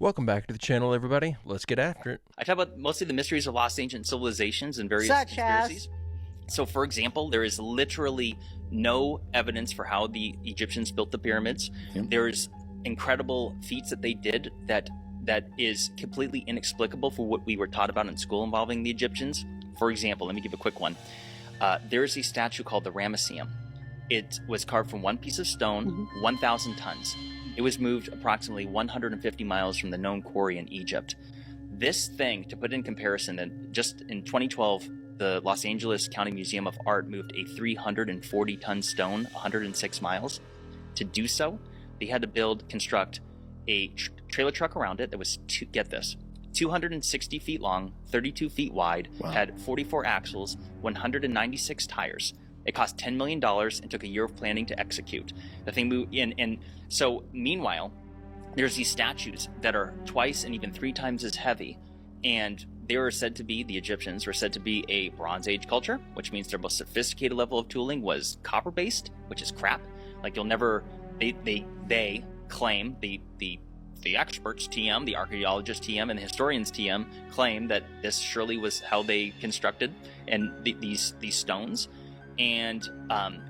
Welcome back to the channel, everybody. Let's get after it. I talk about mostly the mysteries of lost ancient civilizations and various Such conspiracies. So, for example, there is literally no evidence for how the Egyptians built the pyramids. Yep. There's incredible feats that they did that is completely inexplicable for what we were taught about in school involving the Egyptians. For example, let me give a quick one. There's a statue called the Ramesseum. It was carved from one piece of stone, 1,000 tons. It was moved approximately 150 miles from the known quarry in Egypt. This thing, to put in comparison, that just in 2012, the Los Angeles County Museum of Art moved a 340-ton stone 106 miles. To do so, they had to construct a trailer truck around it that was, get this, 260 feet long, 32 feet wide, Wow. had 44 axles, 196 tires. It cost $10 million and took a year of planning to execute. The thing moved in, and so meanwhile, there's these statues that are twice and even 3 times as heavy, and they were said to be, the Egyptians were said to be a Bronze Age culture, which means their most sophisticated level of tooling was copper-based, which is crap. Like you'll never, they claim, the experts, TM, the archaeologists, TM, and the historians, TM, claim that this surely was how they constructed and these stones. And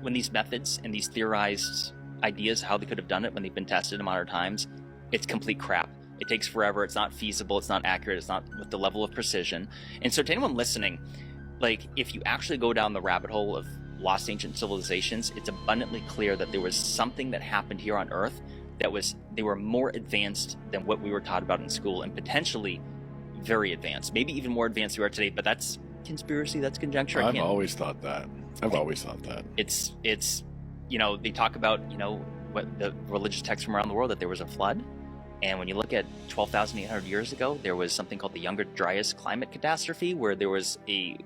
when these methods and these theorized ideas, how they could have done it when they've been tested a modern times, it's complete crap. It takes forever. It's not feasible. It's not accurate. It's not with the level of precision. And so to anyone listening, like if you actually go down the rabbit hole of lost ancient civilizations, it's abundantly clear that there was something that happened here on Earth they were more advanced than what we were taught about in school, and potentially very advanced, maybe even more advanced than we are today. But that's conspiracy. That's conjecture. I've always thought that. It's they talk about what the religious texts from around the world, that there was a flood, and when you look at 12,800 years ago, there was something called the Younger Dryas climate catastrophe, where there was a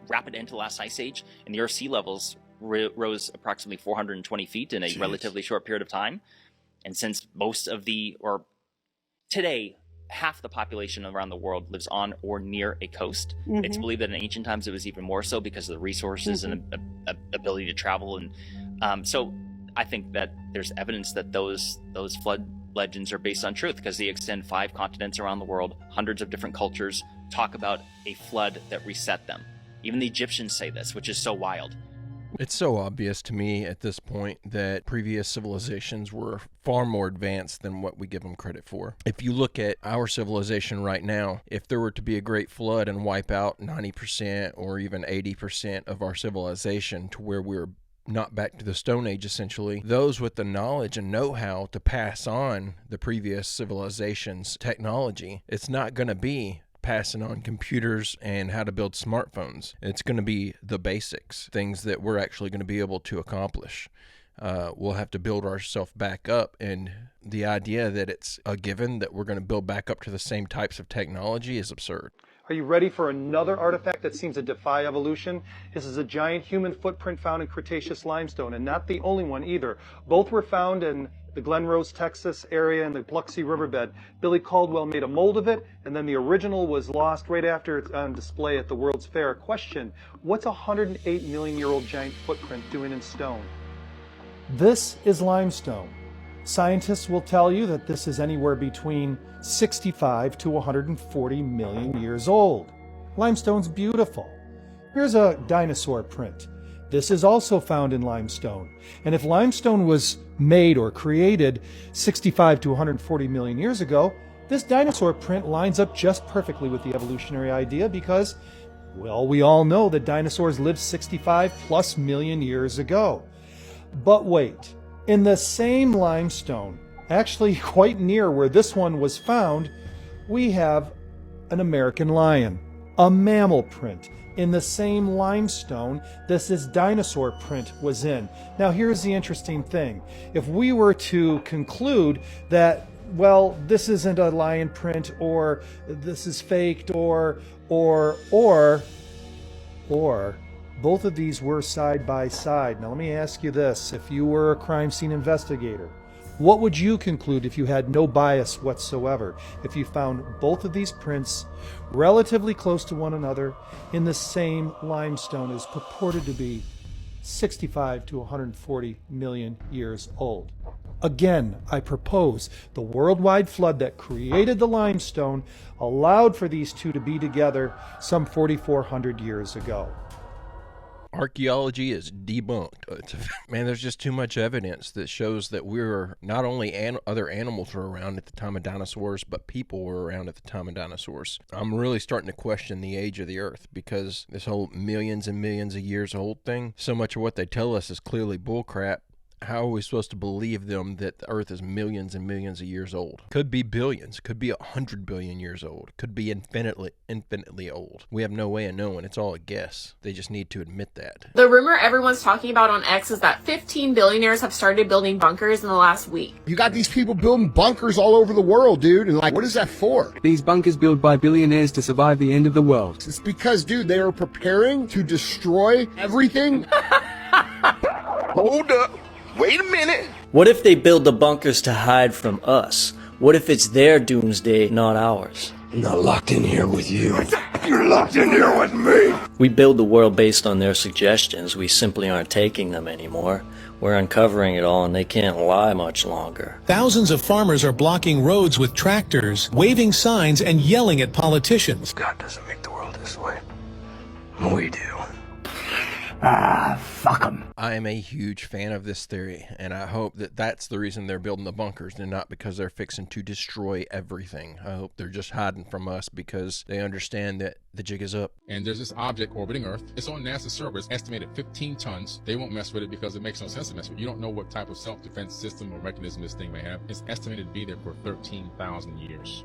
rapid end to the last ice age, and the Earth's sea levels rose approximately 420 feet in a relatively short period of time. And since today, half the population around the world lives on or near a coast, it's believed that in ancient times it was even more so because of the resources and ability to travel. And so I think that there's evidence that those flood legends are based on truth, because they extend 5 continents around the world. Hundreds of different cultures talk about a flood that reset them. Even the Egyptians say this, which is so wild. It's so obvious to me at this point that previous civilizations were far more advanced than what we give them credit for. If you look at our civilization right now, if there were to be a great flood and wipe out 90% or even 80% of our civilization to where we're not back to the Stone Age, essentially, those with the knowledge and know-how to pass on the previous civilization's technology, it's not going to be passing on computers and how to build smartphones. It's going to be the basics, things that we're actually going to be able to accomplish. We'll have to build ourselves back up, and the idea that it's a given that we're going to build back up to the same types of technology is absurd. Are you ready for another artifact that seems to defy evolution? This is a giant human footprint found in Cretaceous limestone, and not the only one either. Both were found in the Glen Rose, Texas area in the Biloxi Riverbed. Billy Caldwell made a mold of it, and then the original was lost right after it's on display at the World's Fair. Question: what's a 108 million-year-old giant footprint doing in stone? This is limestone. Scientists will tell you that this is anywhere between 65 to 140 million years old. Limestone's beautiful. Here's a dinosaur print. This is also found in limestone. And if limestone was made or created 65 to 140 million years ago, this dinosaur print lines up just perfectly with the evolutionary idea because, well, we all know that dinosaurs lived 65 plus million years ago. But wait, in the same limestone, actually quite near where this one was found, we have an American lion, a mammal print. In the same limestone this dinosaur print was in. Now here's the interesting thing. If we were to conclude that, well, this isn't a lion print, or this is faked, or both of these were side by side. Now let me ask you this. If you were a crime scene investigator, what would you conclude if you had no bias whatsoever? If you found both of these prints relatively close to one another in the same limestone as purported to be 65 to 140 million years old? Again, I propose the worldwide flood that created the limestone allowed for these two to be together some 4,400 years ago. Archaeology is debunked. Man, there's just too much evidence that shows that not only other animals were around at the time of dinosaurs, but people were around at the time of dinosaurs. I'm really starting to question the age of the Earth, because this whole millions and millions of years old thing, so much of what they tell us is clearly bullcrap. How are we supposed to believe them that the Earth is millions and millions of years old? Could be billions, could be 100 billion years old, could be infinitely old. We have no way of knowing. It's all a guess. They just need to admit that. The rumor everyone's talking about on X is that 15 billionaires have started building bunkers in the last week. You got these people building bunkers all over the world, dude, and like, what is that for? These bunkers built by billionaires to survive the end of the world. It's because, dude, they are preparing to destroy everything. Hold up. Wait a minute. What if they build the bunkers to hide from us? What if it's their doomsday, not ours? I'm not locked in here with you. You're locked in here with me. We build the world based on their suggestions. We simply aren't taking them anymore. We're uncovering it all, and they can't lie much longer. Thousands of farmers are blocking roads with tractors, waving signs, and yelling at politicians. God doesn't make the world this way. We do. Fuck them. I am a huge fan of this theory, and I hope that that's the reason they're building the bunkers, and not because they're fixing to destroy everything. I hope they're just hiding from us because they understand that the jig is up. And there's this object orbiting Earth. It's on NASA's servers, estimated 15 tons. They won't mess with it because it makes no sense to mess with it. You don't know what type of self-defense system or mechanism this thing may have. It's estimated to be there for 13,000 years.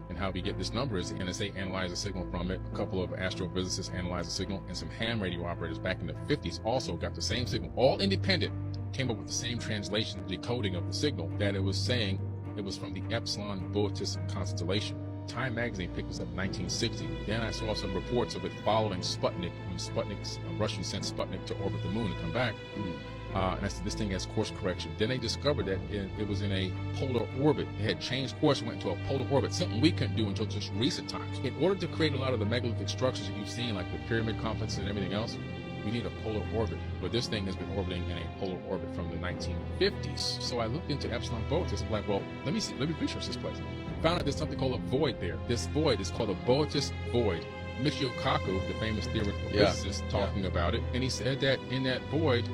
And how we get this number is the NSA analyzed a signal from it. A couple of astrophysicists analyzed the signal, and some ham radio operators back in the 50s also got the same signal, all independent, came up with the same translation, decoding of the signal, that it was saying it was from the Epsilon Boötis constellation. Time magazine picked this up in 1960. Then I saw some reports of it following Sputnik, when Russians sent Sputnik to orbit the moon and come back. And I said, this thing has course correction. Then they discovered that it was in a polar orbit. It had changed course and went into a polar orbit, something we couldn't do until just recent times. In order to create a lot of the megalithic structures that you've seen, like the pyramid complexes and everything else, we need a polar orbit. But this thing has been orbiting in a polar orbit from the 1950s. So I looked into Epsilon Boötis. I'm like, well, let me research this place. Found out there's something called a void there. This void is called a Boötis void. Michio Kaku, the famous theoretical physicist, talking about it, and he said that in that void,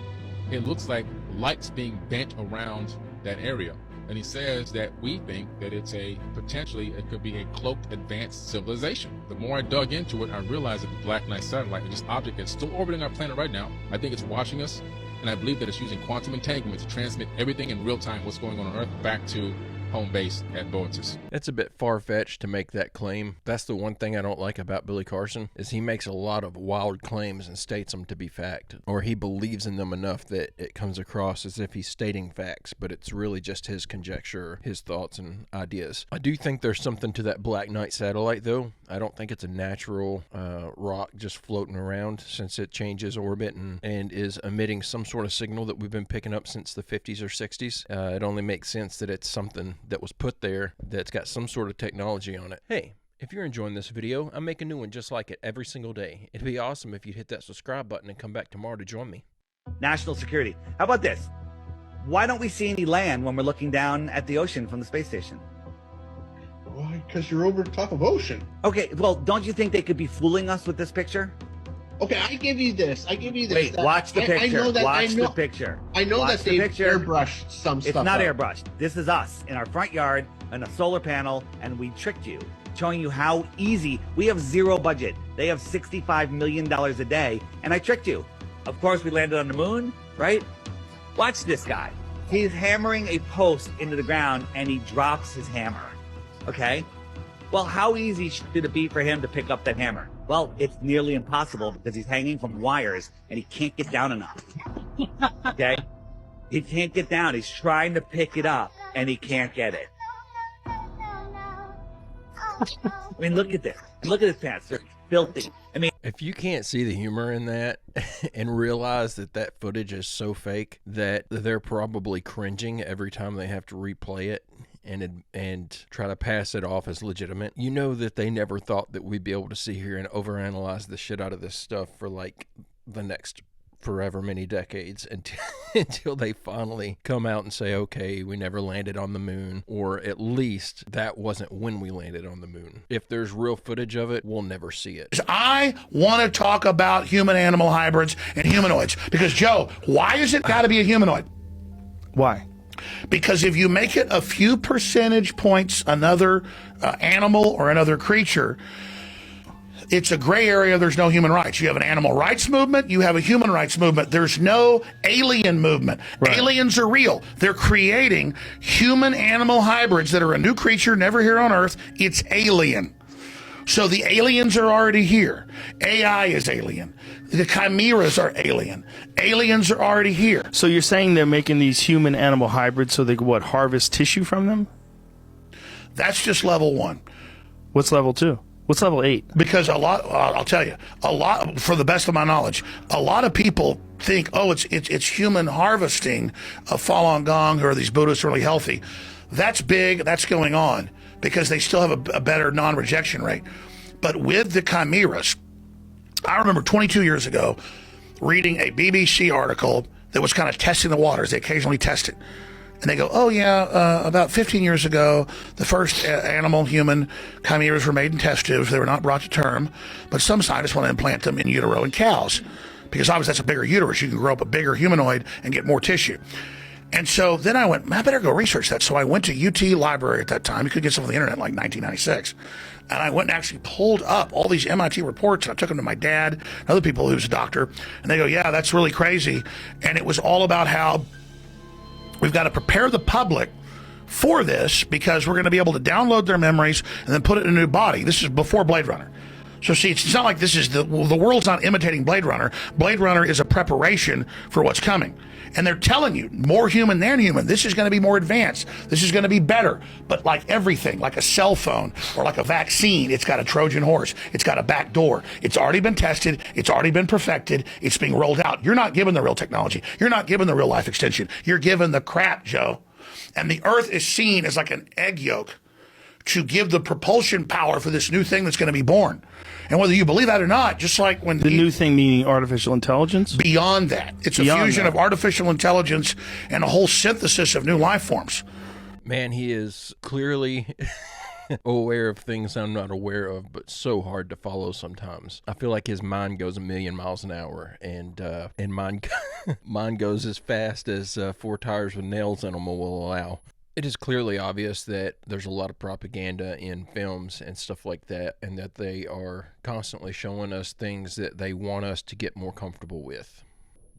it looks like light's being bent around that area. And he says that we think that it could be a cloaked advanced civilization. The more I dug into it, I realized that the Black Knight satellite is this object that's still orbiting our planet right now. I think it's watching us, and I believe that it's using quantum entanglement to transmit everything in real time, what's going on Earth, back to home base at Boötis. It's a bit far-fetched to make that claim. That's the one thing I don't like about Billy Carson, is he makes a lot of wild claims and states them to be fact, or he believes in them enough that it comes across as if he's stating facts, but it's really just his conjecture, his thoughts and ideas. I do think there's something to that Black Knight satellite, though. I don't think it's a natural rock just floating around, since it changes orbit and is emitting some sort of signal that we've been picking up since the 50s or 60s. It only makes sense that it's something that was put there that's got some sort of technology on it. Hey, if you're enjoying this video, I make a new one just like it every single day. It'd be awesome if you'd hit that subscribe button and come back tomorrow to join me. National security. How about this? Why don't we see any land when we're looking down at the ocean from the space station? Why? Because you're over the top of ocean. Okay, well, don't you think they could be fooling us with this picture? Okay, I give you this. Wait, watch the picture. Watch the picture. I know that they've airbrushed some stuff. It's not airbrushed. This is us in our front yard and a solar panel, and we tricked you, showing you how easy. We have zero budget. They have $65 million a day, and I tricked you. Of course, we landed on the moon, right? Watch this guy. He's hammering a post into the ground, and he drops his hammer. Okay? Well, how easy should it be for him to pick up that hammer? Well, it's nearly impossible because he's hanging from wires and he can't get down enough. Okay? He can't get down. He's trying to pick it up and he can't get it. I mean, look at this. And look at his pants. They're filthy. I mean, if you can't see the humor in that and realize that that footage is so fake that they're probably cringing every time they have to replay it and try to pass it off as legitimate, you know that they never thought that we'd be able to sit here and overanalyze the shit out of this stuff for like the next forever many decades until they finally come out and say, okay, we never landed on the moon, or at least that wasn't when we landed on the moon. If there's real footage of it, we'll never see it. I want to talk about human-animal hybrids and humanoids because, Joe, why has it got to be a humanoid? Why? Because if you make it a few percentage points another animal or another creature, it's a gray area. There's no human rights. You have an animal rights movement. You have a human rights movement. There's no alien movement. Right. Aliens are real. They're creating human-animal hybrids that are a new creature never here on Earth. It's alien. So the aliens are already here. AI is alien. The chimeras are alien. Aliens are already here. So you're saying they're making these human-animal hybrids so they could, harvest tissue from them? That's just level 1. What's level 2? What's level 8? Because I'll tell you, for the best of my knowledge, a lot of people think, oh, it's human harvesting of Falun Gong, or these Buddhists really healthy. That's big, that's going on, because they still have a better non-rejection rate. But with the chimeras, I remember 22 years ago reading a BBC article that was kind of testing the waters. They occasionally test it. And they go, oh, yeah, about 15 years ago, the first animal-human chimeras were made in test tubes. They were not brought to term, but some scientists want to implant them in utero in cows because obviously that's a bigger uterus. You can grow up a bigger humanoid and get more tissue. And so then I went, I better go research that. So I went to UT Library at that time. You could get some on the internet in like 1996. And I went and actually pulled up all these MIT reports, and I took them to my dad and other people who's a doctor. And they go, yeah, that's really crazy. And it was all about how we've got to prepare the public for this because we're going to be able to download their memories and then put it in a new body. This is before Blade Runner. So see, it's not like this is the world's not imitating Blade Runner. Blade Runner is a preparation for what's coming. And they're telling you, more human than human. This is going to be more advanced. This is going to be better. But like everything, like a cell phone or like a vaccine, it's got a Trojan horse. It's got a back door. It's already been tested. It's already been perfected. It's being rolled out. You're not given the real technology. You're not given the real life extension. You're given the crap, Joe. And the Earth is seen as like an egg yolk to give the propulsion power for this new thing that's going to be born. And whether you believe that or not, just like when the new thing meaning artificial intelligence? Beyond that. It's beyond a fusion of artificial intelligence and a whole synthesis of new life forms. Man, he is clearly aware of things I'm not aware of, but so hard to follow sometimes. I feel like his mind goes 1,000,000 miles an hour, and mine goes as fast as 4 tires with nails in them will allow. It is clearly obvious that there's a lot of propaganda in films and stuff like that, and that they are constantly showing us things that they want us to get more comfortable with.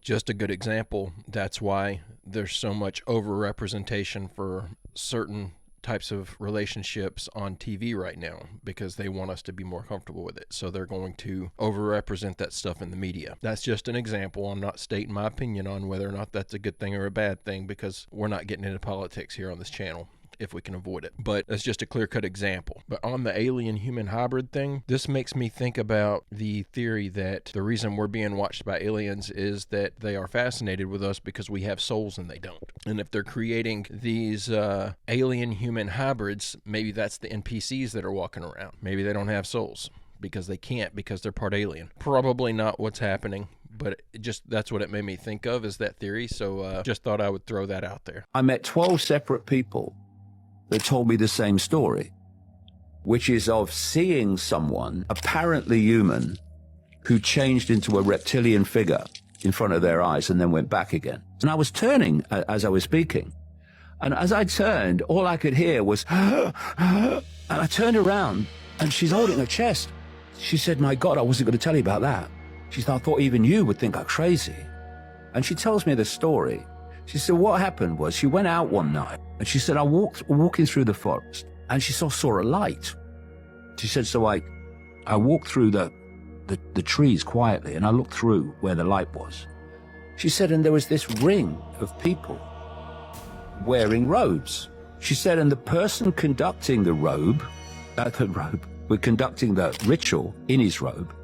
Just a good example, that's why there's so much overrepresentation for certain types of relationships on TV right now, because they want us to be more comfortable with it. So they're going to overrepresent that stuff in the media. That's just an example. I'm not stating my opinion on whether or not that's a good thing or a bad thing, because we're not getting into politics here on this channel if we can avoid it. But that's just a clear-cut example. But on the alien-human hybrid thing, this makes me think about the theory that the reason we're being watched by aliens is that they are fascinated with us because we have souls and they don't. And if they're creating these alien-human hybrids, maybe that's the NPCs that are walking around. Maybe they don't have souls because they can't, because they're part alien. Probably not what's happening, but that's what it made me think of, is that theory. So just thought I would throw that out there. I met 12 separate people that told me the same story, which is of seeing someone apparently human who changed into a reptilian figure in front of their eyes and then went back again. And I was turning as I was speaking. And as I turned, all I could hear was, and I turned around and she's holding her chest. She said, my God, I wasn't going to tell you about that. She said, I thought even you would think I'm crazy. And she tells me the story. She said, what happened was she went out one night and she said, I walking through the forest and she saw a light. She said, so I walked through the trees quietly and I looked through where the light was. She said, and there was this ring of people wearing robes. She said, and the person conducting conducting the ritual in his robe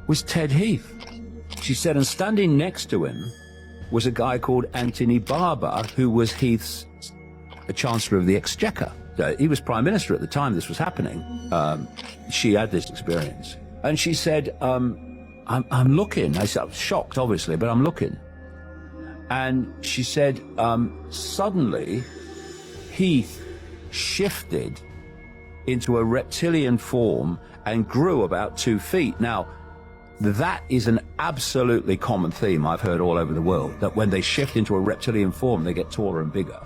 was Ted Heath. She said, and standing next to him was a guy called Anthony Barber, who was Heath's Chancellor of the Exchequer. He was Prime Minister at the time this was happening. She had this experience. And she said, I'm looking. I said, I'm shocked, obviously, but I'm looking. And she said, suddenly, Heath shifted into a reptilian form and grew about 2 feet. Now, that is an absolutely common theme I've heard all over the world, that when they shift into a reptilian form, they get taller and bigger.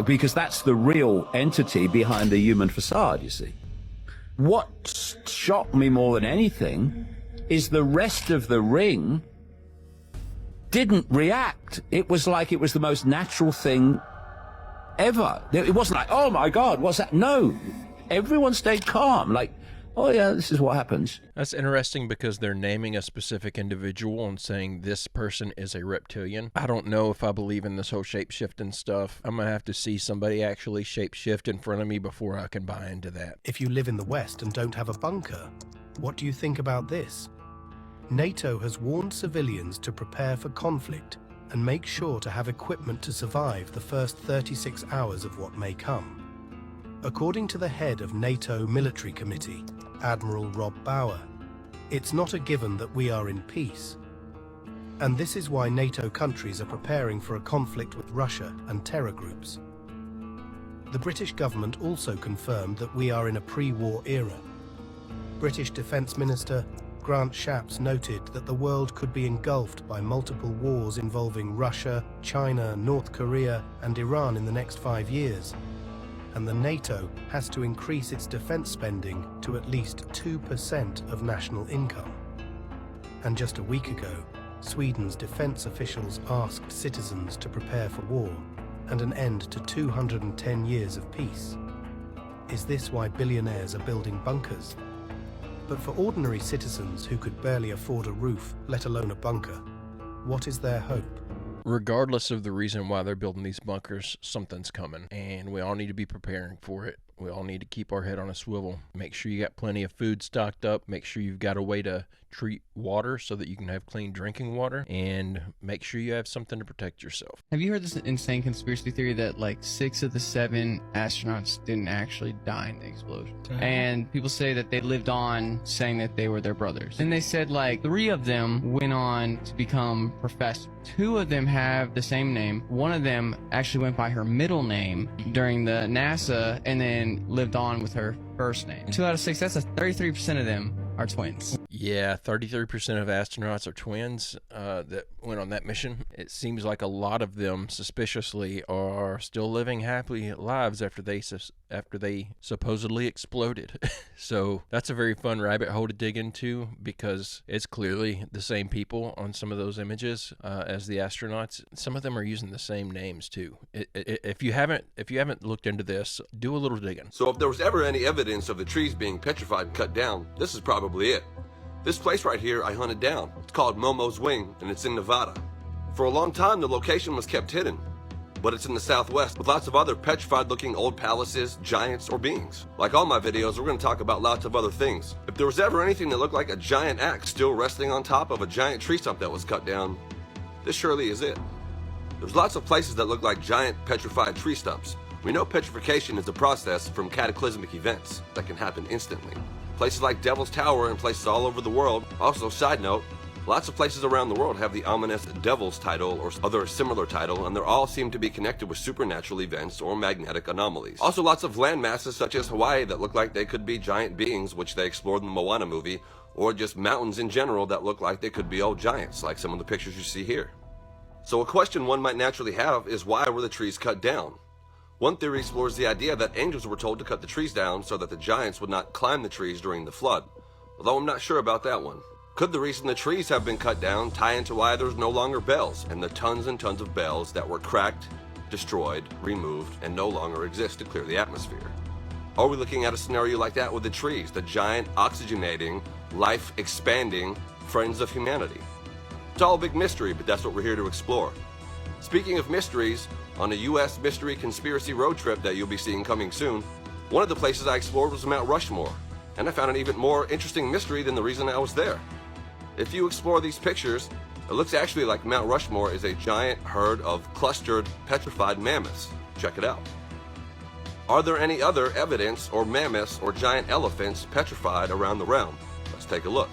Because that's the real entity behind the human facade, you see. What shocked me more than anything is the rest of the ring didn't react. It was like it was the most natural thing ever. It wasn't like, oh my God, what's that? No, everyone stayed calm, like, oh yeah, this is what happens. That's interesting because they're naming a specific individual and saying this person is a reptilian. I don't know if I believe in this whole shape-shifting stuff. I'm going to have to see somebody actually shape-shift in front of me before I can buy into that. If you live in the West and don't have a bunker, what do you think about this? NATO has warned civilians to prepare for conflict and make sure to have equipment to survive the first 36 hours of what may come. According to the head of NATO Military Committee, Admiral Rob Bauer, it's not a given that we are in peace. And this is why NATO countries are preparing for a conflict with Russia and terror groups. The British government also confirmed that we are in a pre-war era. British Defence Minister Grant Shapps noted that the world could be engulfed by multiple wars involving Russia, China, North Korea, and Iran in the next 5 years. And the NATO has to increase its defense spending to at least 2% of national income. And just a week ago, Sweden's defense officials asked citizens to prepare for war and an end to 210 years of peace. Is this why billionaires are building bunkers? But for ordinary citizens who could barely afford a roof, let alone a bunker, what is their hope? Regardless of the reason why they're building these bunkers, something's coming, and we all need to be preparing for it. We all need to keep our head on a swivel. Make sure you got plenty of food stocked up. Make sure you've got a way to treat water so that you can have clean drinking water, and make sure you have something to protect yourself. Have you heard this insane conspiracy theory that like 6 of the 7 astronauts didn't actually die in the explosion? And people say that they lived on saying that they were their brothers. And they said like 3 of them went on to become professors. 2 of them have the same name. 1 of them actually went by her middle name during the NASA and then lived on with her first name. 2 out of 6, that's 33% of them are twins. Yeah, 33% of astronauts are twins that went on that mission. It seems like a lot of them, suspiciously, are still living happy lives after they supposedly exploded. So that's a very fun rabbit hole to dig into because it's clearly the same people on some of those images as the astronauts. Some of them are using the same names too. If you haven't looked into this, do a little digging. So if there was ever any evidence of the trees being petrified and cut down, this is probably it. This place right here I hunted down. It's called Momo's Wing, and it's in Nevada. For a long time, the location was kept hidden, but it's in the southwest with lots of other petrified-looking old palaces, giants, or beings. Like all my videos, we're going to talk about lots of other things. If there was ever anything that looked like a giant axe still resting on top of a giant tree stump that was cut down, this surely is it. There's lots of places that look like giant petrified tree stumps. We know petrification is a process from cataclysmic events that can happen instantly. Places like Devil's Tower and places all over the world. Also, side note, lots of places around the world have the ominous Devil's title or other similar title, and they all seem to be connected with supernatural events or magnetic anomalies. Also, lots of land masses such as Hawaii that look like they could be giant beings, which they explored in the Moana movie, or just mountains in general that look like they could be old giants, like some of the pictures you see here. So a question one might naturally have is, why were the trees cut down? One theory explores the idea that angels were told to cut the trees down so that the giants would not climb the trees during the flood, although I'm not sure about that one. Could the reason the trees have been cut down tie into why there's no longer bells and the tons and tons of bells that were cracked, destroyed, removed, and no longer exist to clear the atmosphere? Are we looking at a scenario like that with the trees, the giant, oxygenating, life-expanding friends of humanity? It's all a big mystery, but that's what we're here to explore. Speaking of mysteries, on a U.S. mystery conspiracy road trip that you'll be seeing coming soon, one of the places I explored was Mount Rushmore, and I found an even more interesting mystery than the reason I was there. If you explore these pictures, it looks actually like Mount Rushmore is a giant herd of clustered, petrified mammoths. Check it out. Are there any other evidence or mammoths or giant elephants petrified around the realm? Let's take a look.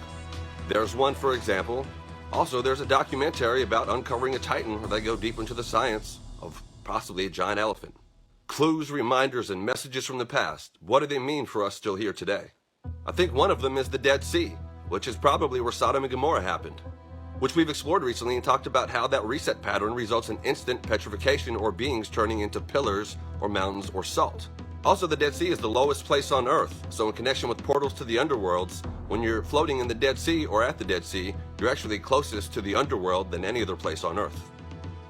There's one, for example. Also, there's a documentary about uncovering a titan where they go deep into the science of possibly a giant elephant. Clues, reminders, and messages from the past. What do they mean for us still here today? I think one of them is the Dead Sea, which is probably where Sodom and Gomorrah happened, which we've explored recently and talked about how that reset pattern results in instant petrification or beings turning into pillars or mountains or salt. Also, the Dead Sea is the lowest place on Earth, so in connection with portals to the underworlds, when you're floating in the Dead Sea or at the Dead Sea, you're actually closest to the underworld than any other place on Earth.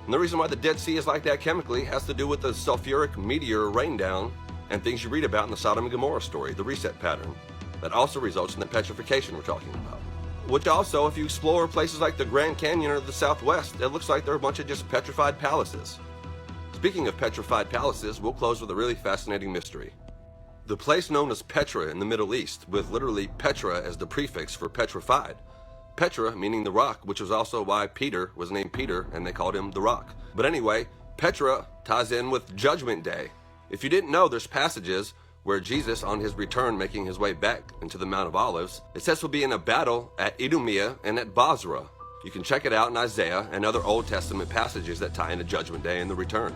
And the reason why the Dead Sea is like that chemically has to do with the sulfuric meteor rain down and things you read about in the Sodom and Gomorrah story, the reset pattern, that also results in the petrification we're talking about. Which also, if you explore places like the Grand Canyon or the Southwest, it looks like they're a bunch of just petrified palaces. Speaking of petrified palaces, we'll close with a really fascinating mystery. The place known as Petra in the Middle East, with literally Petra as the prefix for petrified. Petra meaning the rock, which was also why Peter was named Peter and they called him the Rock. But anyway, Petra ties in with Judgment Day. If you didn't know, there's passages where Jesus, on his return making his way back into the Mount of Olives, it says he'll be in a battle at Idumea and at Bozrah. You can check it out in Isaiah and other Old Testament passages that tie into Judgment Day and the return.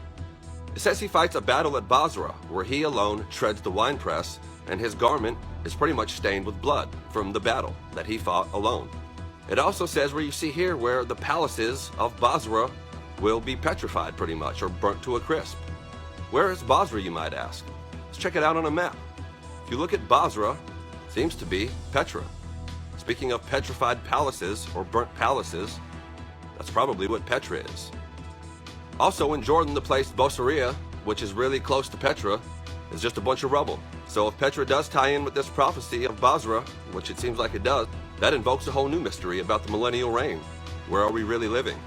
It says he fights a battle at Bozrah, where he alone treads the winepress, and his garment is pretty much stained with blood from the battle that he fought alone. It also says where you see here where the palaces of Bozrah will be petrified pretty much, or burnt to a crisp. Where is Bozrah, you might ask? Let's check it out on a map. If you look at Bozrah, seems to be Petra. Speaking of petrified palaces or burnt palaces, that's probably what Petra is. Also in Jordan, the place Bosarea, which is really close to Petra, is just a bunch of rubble. So if Petra does tie in with this prophecy of Bozrah, which it seems like it does, that invokes a whole new mystery about the millennial reign. Where are we really living?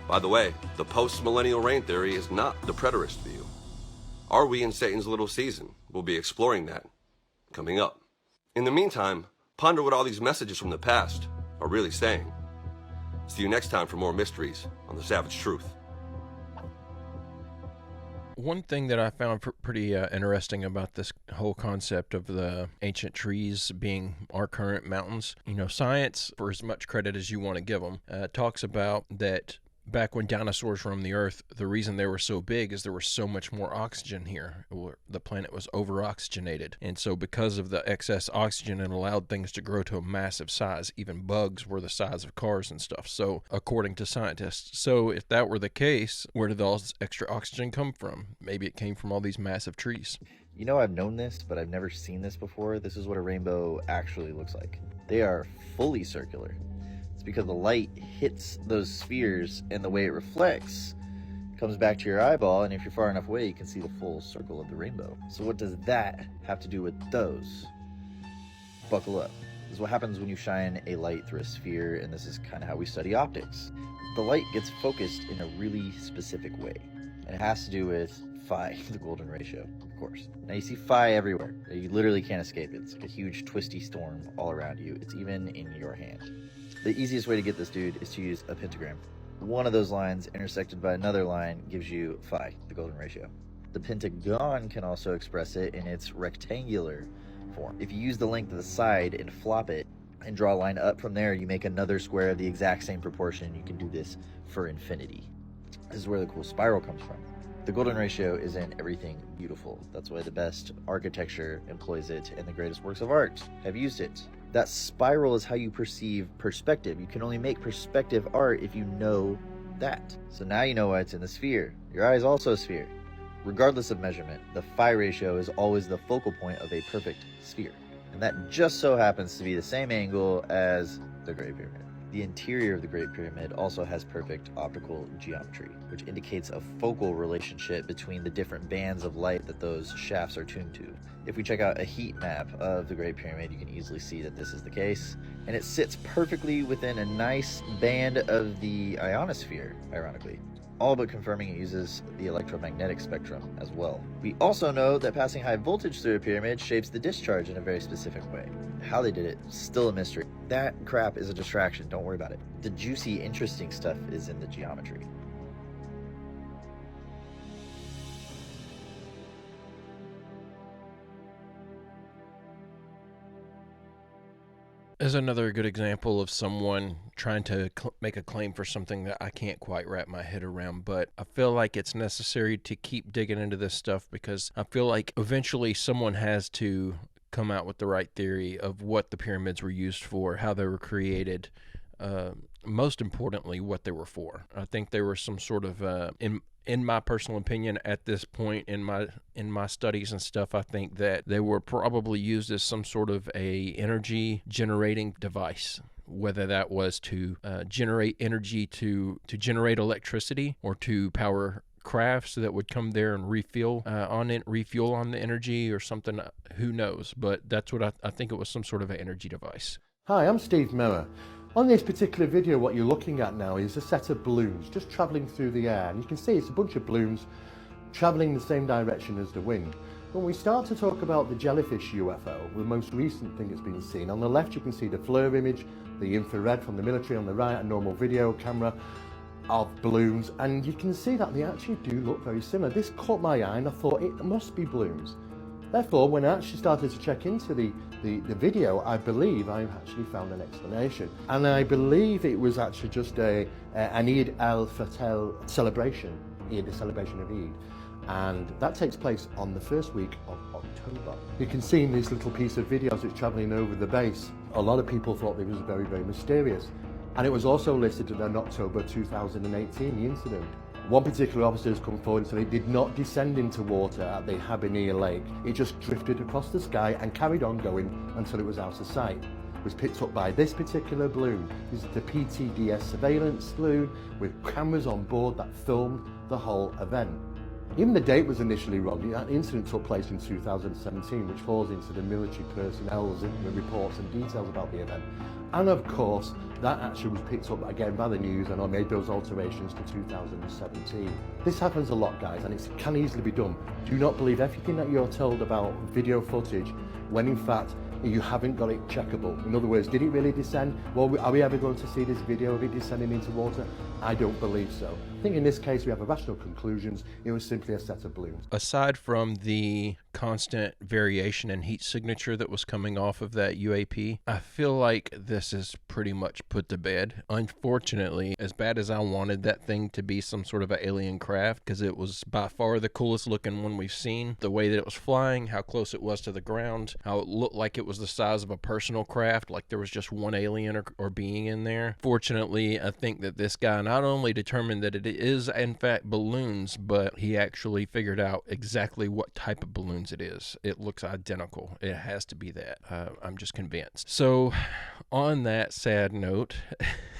By the way, the post-millennial reign theory is not the preterist view. Are we in Satan's little season? We'll be exploring that coming up. In the meantime, ponder what all these messages from the past are really saying. See you next time for more mysteries on The Savage Truth. One thing that I found pretty interesting about this whole concept of the ancient trees being our current mountains, science, for as much credit as you want to give them, talks about that back when dinosaurs roamed the earth, the reason they were so big is there was so much more oxygen here. The planet was over-oxygenated. And so because of the excess oxygen, it allowed things to grow to a massive size. Even bugs were the size of cars and stuff. So according to scientists. So if that were the case, where did all this extra oxygen come from? Maybe it came from all these massive trees. I've known this, but I've never seen this before. This is what a rainbow actually looks like. They are fully circular. It's because the light hits those spheres and the way it reflects comes back to your eyeball, and if you're far enough away you can see the full circle of the rainbow. So what does that have to do with those? Buckle up. This is what happens when you shine a light through a sphere, and this is kind of how we study optics. The light gets focused in a really specific way, and it has to do with phi, the golden ratio, of course. Now you see phi everywhere. You literally can't escape it. It's like a huge twisty storm all around you. It's even in your hand. The easiest way to get this, dude, is to use a pentagram. One of those lines intersected by another line gives you phi, the golden ratio. The pentagon can also express it in its rectangular form. If you use the length of the side and flop it and draw a line up from there, you make another square of the exact same proportion. You can do this for infinity. This is where the cool spiral comes from. The golden ratio is in everything beautiful. That's why the best architecture employs it and the greatest works of art have used it. That spiral is how you perceive perspective. You can only make perspective art if you know that. So now you know why it's in the sphere. Your eye is also a sphere. Regardless of measurement, the phi ratio is always the focal point of a perfect sphere. And that just so happens to be the same angle as the Great Pyramid. The interior of the Great Pyramid also has perfect optical geometry, which indicates a focal relationship between the different bands of light that those shafts are tuned to. If we check out a heat map of the Great Pyramid, you can easily see that this is the case, and it sits perfectly within a nice band of the ionosphere, ironically, all but confirming it uses the electromagnetic spectrum as well. We also know that passing high voltage through a pyramid shapes the discharge in a very specific way. How they did it, still a mystery. That crap is a distraction, don't worry about it. The juicy, interesting stuff is in the geometry. As another good example of someone trying to make a claim for something that I can't quite wrap my head around, but I feel like it's necessary to keep digging into this stuff because I feel like eventually someone has to come out with the right theory of what the pyramids were used for, how they were created, most importantly, what they were for. I think they were some sort of, in my personal opinion, at this point in my studies and stuff, I think that they were probably used as some sort of a energy generating device, whether that was to generate energy to generate electricity or to power crafts that would come there and refuel on the energy or something. Who knows? But that's what I think it was, some sort of an energy device. Hi, I'm Steve Miller. On this particular video, what you're looking at now is a set of balloons just travelling through the air. And you can see it's a bunch of balloons travelling the same direction as the wind. When we start to talk about the jellyfish UFO, the most recent thing that's been seen, on the left you can see the FLIR image, the infrared from the military, on the right a normal video camera of balloons, and you can see that they actually do look very similar. This caught my eye and I thought it must be balloons. Therefore, when I actually started to check into the video, I believe I've actually found an explanation. And I believe it was actually just an Eid al-Fitr celebration, the celebration of Eid. And that takes place on the first week of October. You can see in this little piece of video as it's travelling over the base, a lot of people thought it was very, very mysterious. And it was also listed in October 2018, the incident. One particular officer has come forward and said it did not descend into water at the Habanir Lake. It just drifted across the sky and carried on going until it was out of sight. It was picked up by this particular balloon. This is the PTDS surveillance balloon with cameras on board that filmed the whole event. Even the date was initially wrong. That incident took place in 2017, which falls into the military personnel's reports and details about the event. And of course, that actually was picked up again by the news, and I made those alterations to 2017. This happens a lot, guys, and it can easily be done. Do not believe everything that you're told about video footage when in fact you haven't got it checkable. In other words, did it really descend? Well, are we ever going to see this video of it descending into water? I don't believe so. I think in this case we have rational conclusions. It was simply a set of balloons. Aside from the constant variation in heat signature that was coming off of that UAP, I feel like this is pretty much put to bed. Unfortunately, as bad as I wanted that thing to be some sort of an alien craft, because it was by far the coolest looking one we've seen, the way that it was flying, how close it was to the ground, how it looked like it was the size of a personal craft, like there was just one alien or being in there. Fortunately, I think that this guy not only determined that it is in fact balloons, but he actually figured out exactly what type of balloons it is. It looks identical. It has to be that. I'm just convinced. So on that sad note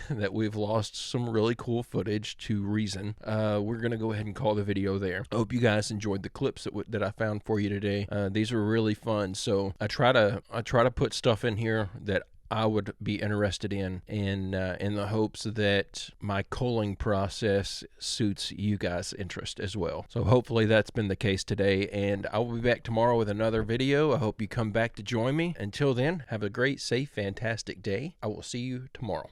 that we've lost some really cool footage to reason, we're going to go ahead and call the video there. I hope you guys enjoyed the clips that I found for you today. These were really fun. So I try to put stuff in here that I would be interested in the hopes that my culling process suits you guys' interest as well. So hopefully that's been the case today, and I will be back tomorrow with another video. I hope you come back to join me. Until then, have a great, safe, fantastic day. I will see you tomorrow.